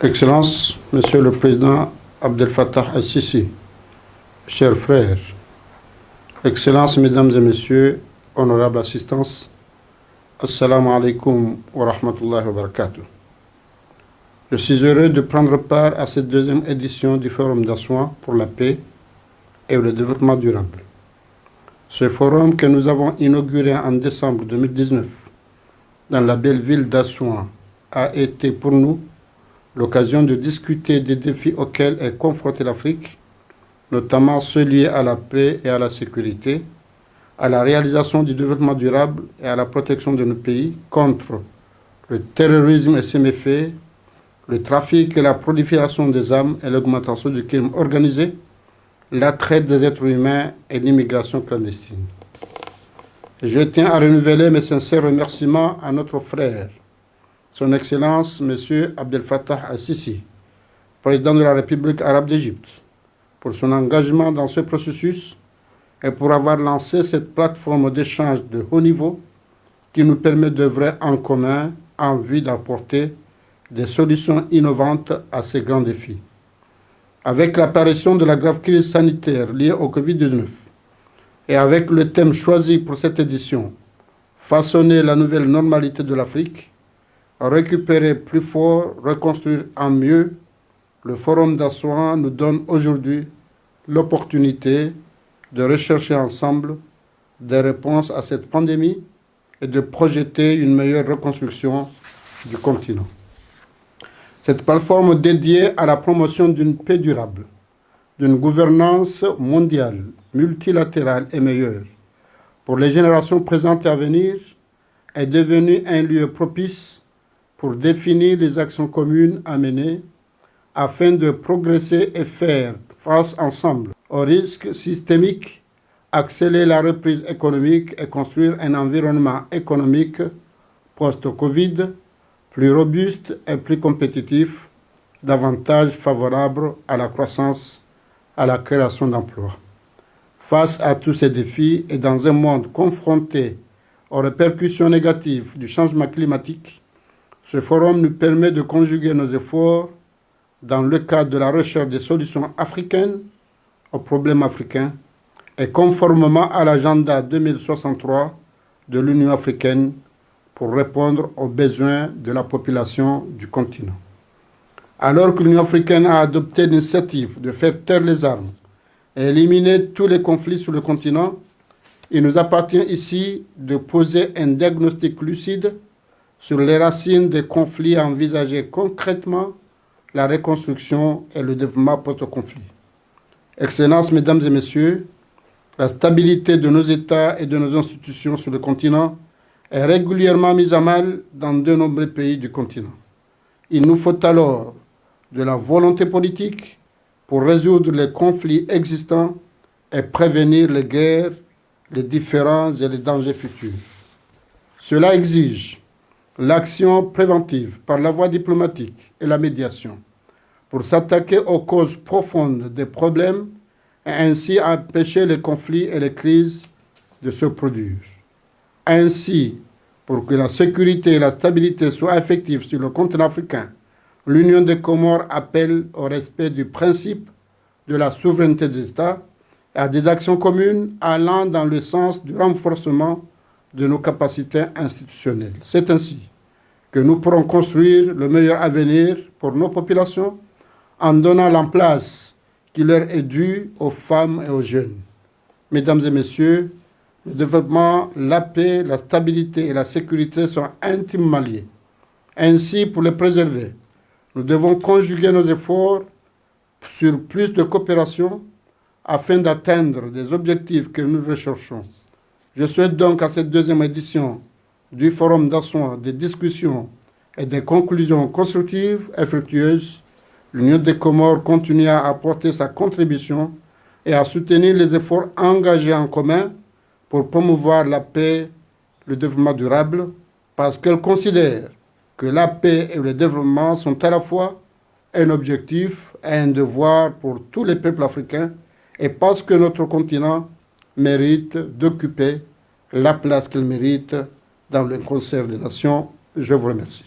Excellences, Monsieur le Président Abdel Fattah el-Sisi, chers frères, Excellences, Mesdames et Messieurs, honorables assistance, Assalamu alaikum wa rahmatullahi wa barakatuh. Je suis heureux de prendre part à cette deuxième édition du Forum d'Assouan pour la paix et le développement durable. Ce forum que nous avons inauguré en décembre 2019 dans la belle ville d'Assouan a été pour nous l'occasion de discuter des défis auxquels est confrontée l'Afrique, notamment ceux liés à la paix et à la sécurité, à la réalisation du développement durable et à la protection de nos pays contre le terrorisme et ses méfaits, le trafic et la prolifération des armes et l'augmentation du crime organisé, la traite des êtres humains et l'immigration clandestine. Je tiens à renouveler mes sincères remerciements à notre frère, Son Excellence M. Abdel Fattah el-Sisi, président de la République arabe d'Égypte, pour son engagement dans ce processus et pour avoir lancé cette plateforme d'échange de haut niveau qui nous permet d'œuvrer en commun en vue d'apporter des solutions innovantes à ces grands défis. Avec l'apparition de la grave crise sanitaire liée au Covid-19 et avec le thème choisi pour cette édition, façonner la nouvelle normalité de l'Afrique, récupérer plus fort, reconstruire en mieux, le Forum d'Assouan nous donne aujourd'hui l'opportunité de rechercher ensemble des réponses à cette pandémie et de projeter une meilleure reconstruction du continent. Cette plateforme dédiée à la promotion d'une paix durable, d'une gouvernance mondiale, multilatérale et meilleure pour les générations présentes et à venir est devenue un lieu propice pour définir les actions communes à mener afin de progresser et faire face ensemble aux risques systémiques, accélérer la reprise économique et construire un environnement économique post-Covid plus robuste et plus compétitif, davantage favorable à la croissance, à la création d'emplois. Face à tous ces défis et dans un monde confronté aux répercussions négatives du changement climatique, ce forum nous permet de conjuguer nos efforts dans le cadre de la recherche des solutions africaines aux problèmes africains et conformément à l'agenda 2063 de l'Union africaine pour répondre aux besoins de la population du continent. Alors que l'Union africaine a adopté l'initiative de faire taire les armes et éliminer tous les conflits sur le continent, il nous appartient ici de poser un diagnostic lucide sur les racines des conflits et envisager concrètement la reconstruction et le développement post-conflit. Excellences, Mesdames et Messieurs, la stabilité de nos États et de nos institutions sur le continent est régulièrement mise à mal dans de nombreux pays du continent. Il nous faut alors de la volonté politique pour résoudre les conflits existants et prévenir les guerres, les différends et les dangers futurs. Cela exige l'action préventive par la voie diplomatique et la médiation pour s'attaquer aux causes profondes des problèmes et ainsi empêcher les conflits et les crises de se produire. Ainsi, pour que la sécurité et la stabilité soient effectives sur le continent africain, l'Union des Comores appelle au respect du principe de la souveraineté des États et à des actions communes allant dans le sens du renforcement de nos capacités institutionnelles. C'est ainsi que nous pourrons construire le meilleur avenir pour nos populations en donnant la place qui leur est due aux femmes et aux jeunes. Mesdames et Messieurs, le développement, la paix, la stabilité et la sécurité sont intimement liés. Ainsi, pour les préserver, nous devons conjuguer nos efforts sur plus de coopération afin d'atteindre des objectifs que nous recherchons. Je souhaite donc à cette deuxième édition du Forum d'Assouan des discussions et des conclusions constructives et fructueuses. L'Union des Comores continue à apporter sa contribution et à soutenir les efforts engagés en commun pour promouvoir la paix, le développement durable, parce qu'elle considère que la paix et le développement sont à la fois un objectif et un devoir pour tous les peuples africains, et parce que notre continent mérite d'occuper la place qu'il mérite dans le concert des nations. Je vous remercie.